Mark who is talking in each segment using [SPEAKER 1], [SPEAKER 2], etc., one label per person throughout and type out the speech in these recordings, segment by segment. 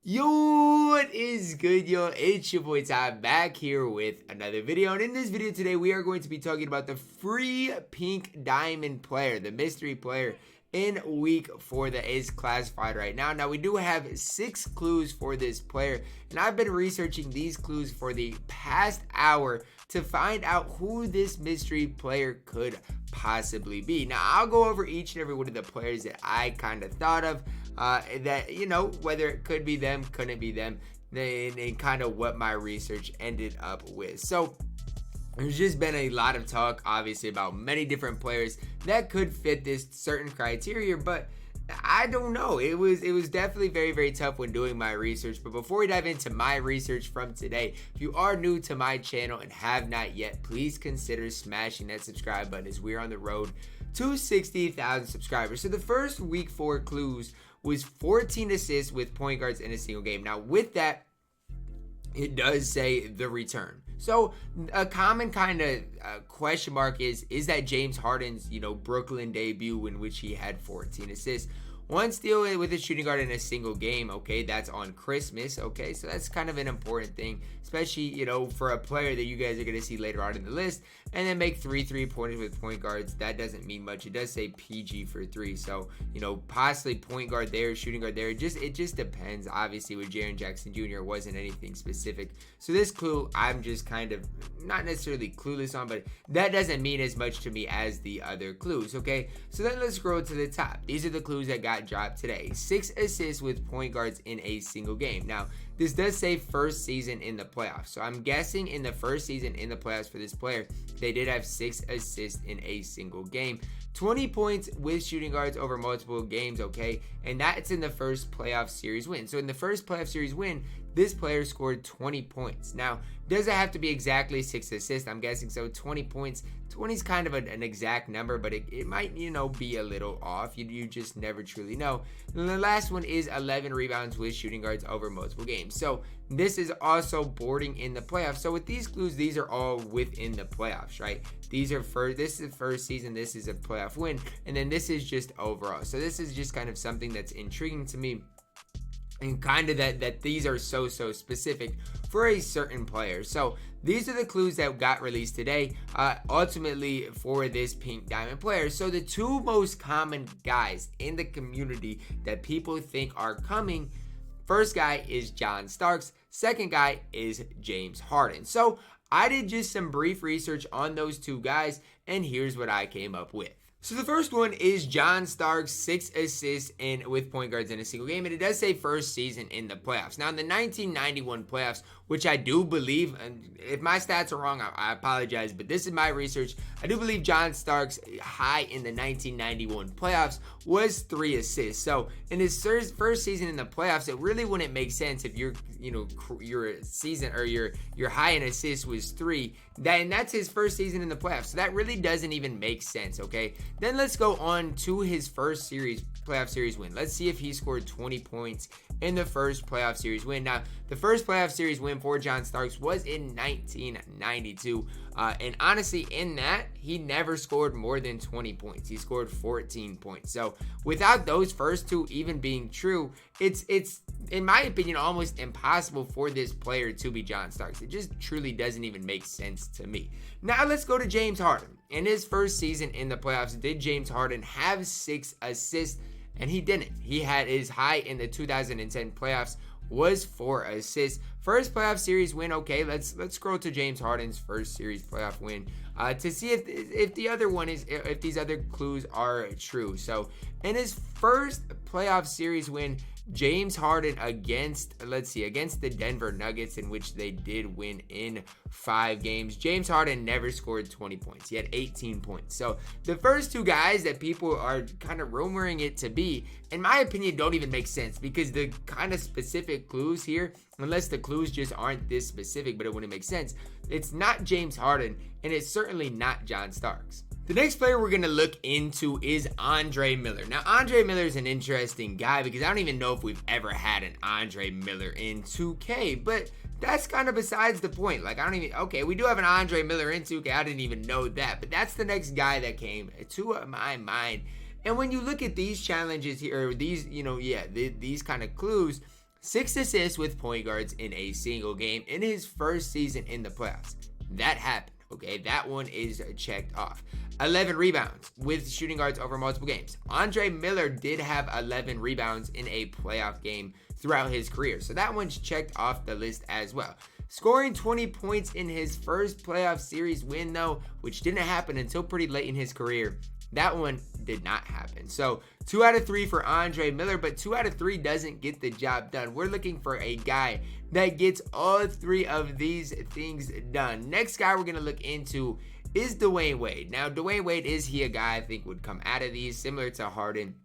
[SPEAKER 1] Yo, what is good, yo? It's your boy Ty back here with another video. And in this video today, we are going to be talking about the free pink diamond player, the mystery player in week 4 that is classified right now. Now, we do have 6 clues for this player, and I've been researching these clues for the past hour to find out who this mystery player could possibly be. Now, I'll go over each and every one of the players that I kind of thought of, that, you know, whether it could be them, couldn't be them, and kind of what my research ended up with. So, there's just been a lot of talk, obviously, about many different players that could fit this certain criteria, but I don't know. It was definitely very, very tough when doing my research. But before we dive into my research from today, if you are new to my channel and have not yet, please consider smashing that subscribe button as we're on the road to 60,000 subscribers. So the first week 4 clues was 14 assists with point guards in a single game. Now, with that, it does say the return. So a common kind of question mark is that James Harden's, Brooklyn debut in which he had 14 assists. 1 steal with a shooting guard in a single game, okay, that's on Christmas, okay, so that's kind of an important thing, especially, for a player that you guys are going to see later on in the list, and then make 3 3-pointers with point guards. That doesn't mean much. It does say PG for 3, so, possibly point guard there, shooting guard there, it just depends. Obviously, with Jaren Jackson Jr., it wasn't anything specific, so this clue, I'm just kind of, not necessarily clueless on, but that doesn't mean as much to me as the other clues, okay, so then let's scroll to the top. These are the clues that got dropped today. 6 assists with point guards in a single game. Now, this does say first season in the playoffs. So I'm guessing in the first season in the playoffs for this player, they did have 6 assists in a single game. 20 points with shooting guards over multiple games, okay? And that's in the first playoff series win. So in the first playoff series win, this player scored 20 points. Now, does it have to be exactly 6 assists? I'm guessing so. 20 points. 20 is kind of an exact number, but it might, be a little off. You just never truly know. And the last one is 11 rebounds with shooting guards over multiple games. So this is also boarding in the playoffs. So with these clues, these are all within the playoffs, right? This is the first season. This is a playoff win. And then this is just overall. So this is just kind of something that's intriguing to me. And kind of that these are so specific for a certain player. So these are the clues that got released today, ultimately for this pink diamond player. So the 2 most common guys in the community that people think are coming, first guy is John Starks, second guy is James Harden. So I did just some brief research on those 2 guys, and here's what I came up with. So the first one is John Starks, 6 assists with point guards in a single game, and it does say first season in the playoffs. Now in the 1991 playoffs, which I do believe, and if my stats are wrong, I apologize, but this is my research. I do believe John Starks' high in the 1991 playoffs was 3 assists. So in his first season in the playoffs, it really wouldn't make sense if your season or your high in assists was 3. And that's his first season in the playoffs. So that really doesn't even make sense, okay? Then let's go on to his first playoff series win. Let's see if he scored 20 points in the first playoff series win. Now, the first playoff series win for John Starks was in 1992. And honestly, in that, he never scored more than 20 points. He scored 14 points. So without those first 2 even being true, it's in my opinion, almost impossible for this player to be John Starks. It just truly doesn't even make sense to me. Now let's go to James Harden. In his first season in the playoffs, did James Harden have 6 assists? And he didn't. He had his high in the 2010 playoffs was 4 assists. First playoff series win. Okay, let's scroll to James Harden's first series playoff win to see if the other one is, if these other clues are true. So in his first playoff series win, James Harden against the Denver Nuggets, in which they did win in 5 games. James Harden never scored 20 points. He had 18 points. So the first 2 guys that people are kind of rumoring it to be, in my opinion, don't even make sense, because the kind of specific clues here, unless the clues just aren't this specific, but it wouldn't make sense, it's not James Harden, and it's certainly not John Starks. The next player we're going to look into is Andre Miller. Now, Andre Miller is an interesting guy because I don't even know if we've ever had an Andre Miller in 2K, but that's kind of besides the point. Okay, we do have an Andre Miller in 2K. I didn't even know that, but that's the next guy that came to my mind. And when you look at these challenges here, or these, these kind of clues, 6 assists with point guards in a single game in his first season in the playoffs. That happened. Okay, that one is checked off. 11 rebounds with shooting guards over multiple games. Andre Miller did have 11 rebounds in a playoff game throughout his career, so that one's checked off the list as well. Scoring 20 points in his first playoff series win, though, which didn't happen until pretty late in his career. That one did not happen. So 2 out of 3 for Andre Miller, but 2 out of 3 doesn't get the job done. We're looking for a guy that gets all 3 of these things done. Next guy we're going to look into is Dwyane Wade. Now, Dwyane Wade, is he a guy I think would come out of these similar to Harden?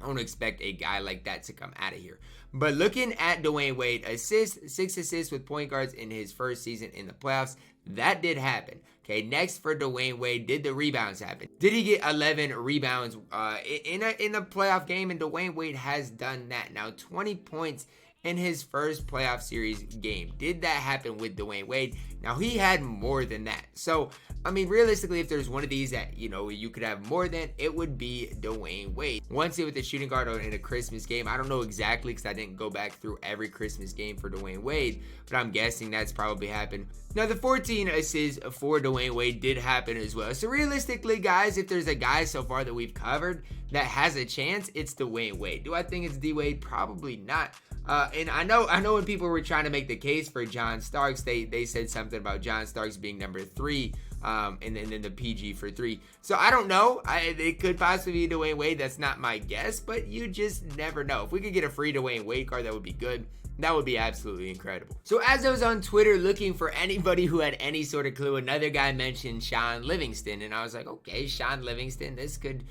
[SPEAKER 1] I don't expect a guy like that to come out of here. But looking at Dwyane Wade, 6 assists with point guards in his first season in the playoffs. That did happen. Okay, next for Dwyane Wade, did the rebounds happen? Did he get 11 rebounds in a playoff game? And Dwyane Wade has done that. Now, 20 points in his first playoff series game. Did that happen with Dwyane Wade? Now, he had more than that. So, I mean, realistically, if there's one of these that, you could have more than, it would be Dwyane Wade. Once it with the shooting guard in a Christmas game. I don't know exactly because I didn't go back through every Christmas game for Dwyane Wade, but I'm guessing that's probably happened. Now, the 14 assists for Dwyane Wade did happen as well. So, realistically, guys, if there's a guy so far that we've covered that has a chance, it's Dwyane Wade. Do I think it's D-Wade? Probably not. And I know when people were trying to make the case for John Starks, they said something about John Starks being number 3, and then the PG for 3. So I don't know. It could possibly be Dwyane Wade. That's not my guess, but you just never know. If we could get a free Dwyane Wade card, that would be good. That would be absolutely incredible. So as I was on Twitter looking for anybody who had any sort of clue, another guy mentioned Shaun Livingston, and I was like, okay, Shaun Livingston, this could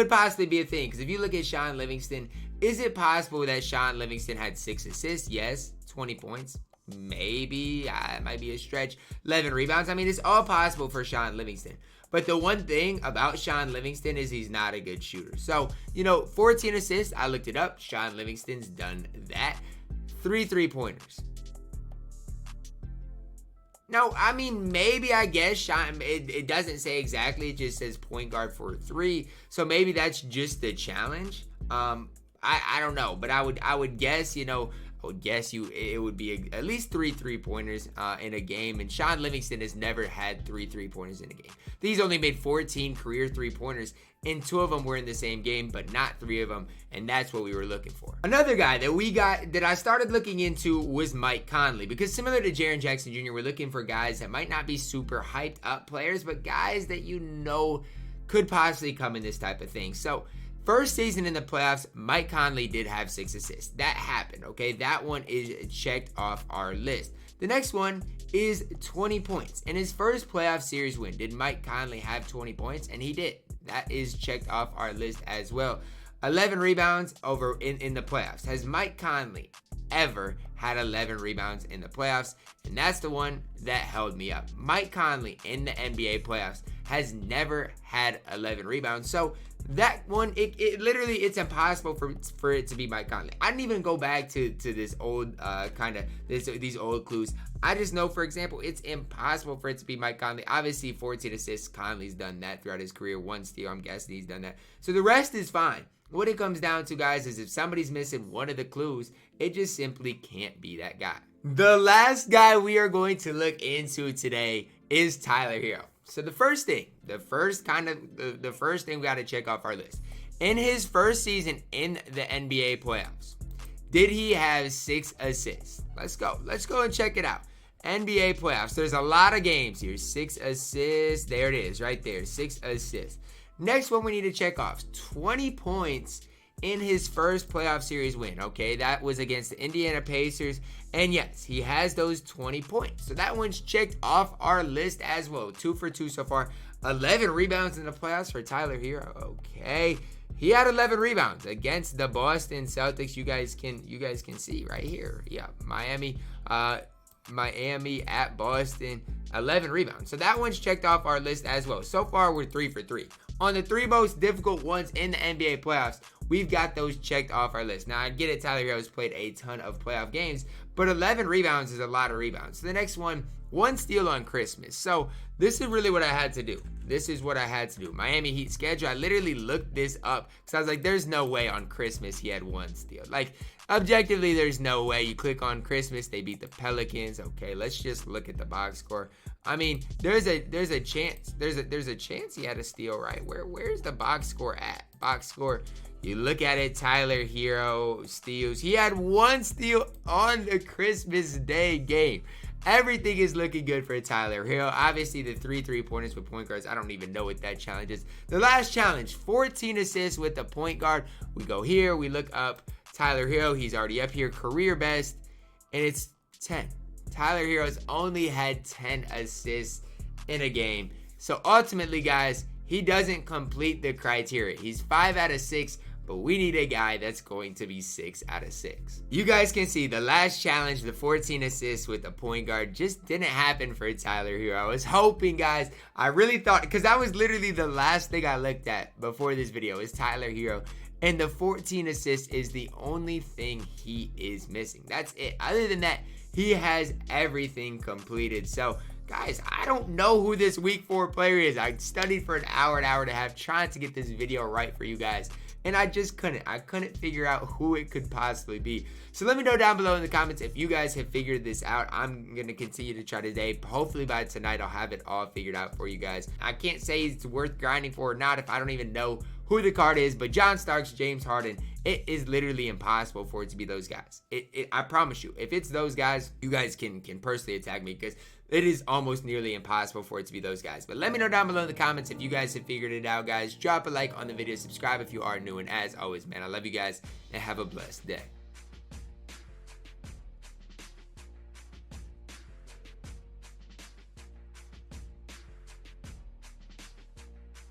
[SPEAKER 1] possibly be a thing. Because if you look at Shaun Livingston, is it possible that Shaun Livingston had 6 assists? Yes. 20 points? Maybe. It might be a stretch. 11 rebounds? I mean, it's all possible for Shaun Livingston. But the one thing about Shaun Livingston is he's not a good shooter. So, 14 assists. I looked it up. Shaun Livingston's done that. 3 3-pointers. Now, I mean, maybe I guess Shaun, it doesn't say exactly. It just says point guard for 3. So maybe that's just the challenge. I don't know, but I would guess, it would be at least 3 3-pointers in a game. And Shaun Livingston has never had 3 3-pointers in a game. He's only made 14 career 3-pointers, and 2 of them were in the same game, but not 3 of them, and that's what we were looking for. Another guy that I started looking into was Mike Conley, because similar to Jaren Jackson Jr., we're looking for guys that might not be super hyped up players, but guys that could possibly come in this type of thing. So, first season in the playoffs, Mike Conley did have 6 assists. That happened, okay? That one is checked off our list. The next one is 20 points. In his first playoff series win, did Mike Conley have 20 points? And he did. That is checked off our list as well. 11 rebounds over in the playoffs. Has Mike Conley ever had 11 rebounds in the playoffs? And that's the one that held me up. Mike Conley in the NBA playoffs has never had 11 rebounds. So that one, it literally, it's impossible for it to be Mike Conley. I didn't even go back to this old these old clues. I just know, for example, it's impossible for it to be Mike Conley. Obviously, 14 assists, Conley's done that throughout his career. 1 steal, I'm guessing he's done that. So the rest is fine. What it comes down to, guys, is if somebody's missing one of the clues, it just simply can't be that guy. The last guy we are going to look into today is Tyler Herro. So the first thing we got to check off our list. In his first season in the NBA playoffs, did he have 6 assists? Let's go and check it out. NBA playoffs. There's a lot of games here. 6 assists. There it is right there. 6 assists. Next one we need to check off. 20 points in his first playoff series win. Okay, that was against the Indiana Pacers. And yes, he has those 20 points. So that one's checked off our list as well. 2 for 2 so far. 11 rebounds in the playoffs for Tyler Herro. Okay. He had 11 rebounds against the Boston Celtics. You guys can see right here. Yeah, Miami at Boston. 11 rebounds. So that one's checked off our list as well. So far, we're 3 for 3. On the 3 most difficult ones in the NBA playoffs, we've got those checked off our list. Now, I get it, Tyler Herro's played a ton of playoff games, but 11 rebounds is a lot of rebounds. So the next one steal on Christmas. So this is really what I had to do. This is what I had to do. Miami Heat schedule, I literally looked this up because I was like, there's no way on Christmas he had 1 steal. Like, objectively, there's no way. You click on Christmas, they beat the Pelicans. Okay, let's just look at the box score. I mean, there's a chance. There's a chance he had a steal, right? Where's the box score at? Box score. You look at it, Tyler Herro steals. He had 1 steal on the Christmas Day game. Everything is looking good for Tyler Herro. Obviously, the 3 3-pointers with point guards, I don't even know what that challenge is. The last challenge, 14 assists with the point guard. We go here, we look up Tyler Herro. He's already up here, career best, and it's 10. Tyler Herro's only had 10 assists in a game. So ultimately, guys, he doesn't complete the criteria. He's 5 out of 6. But we need a guy that's going to be 6 out of 6. You guys can see the last challenge, the 14 assists with the point guard, just didn't happen for Tyler Herro. I was hoping, guys, I really thought, because that was literally the last thing I looked at before this video, is Tyler Herro. And the 14 assists is the only thing he is missing. That's it. Other than that, he has everything completed. So, guys, I don't know who this week 4 player is. I studied for an hour and a half trying to get this video right for you guys. And I just couldn't. I couldn't figure out who it could possibly be. So let me know down below in the comments if you guys have figured this out. I'm going to continue to try today. Hopefully by tonight I'll have it all figured out for you guys. I can't say it's worth grinding for or not if I don't even know who the card is. But John Starks, James Harden, it is literally impossible for it to be those guys. I promise you. If it's those guys, you guys can personally attack me because it is almost nearly impossible for it to be those guys. But let me know down below in the comments if you guys have figured it out, guys. Drop a like on the video. Subscribe if you are new. And as always, man, I love you guys and have a blessed day.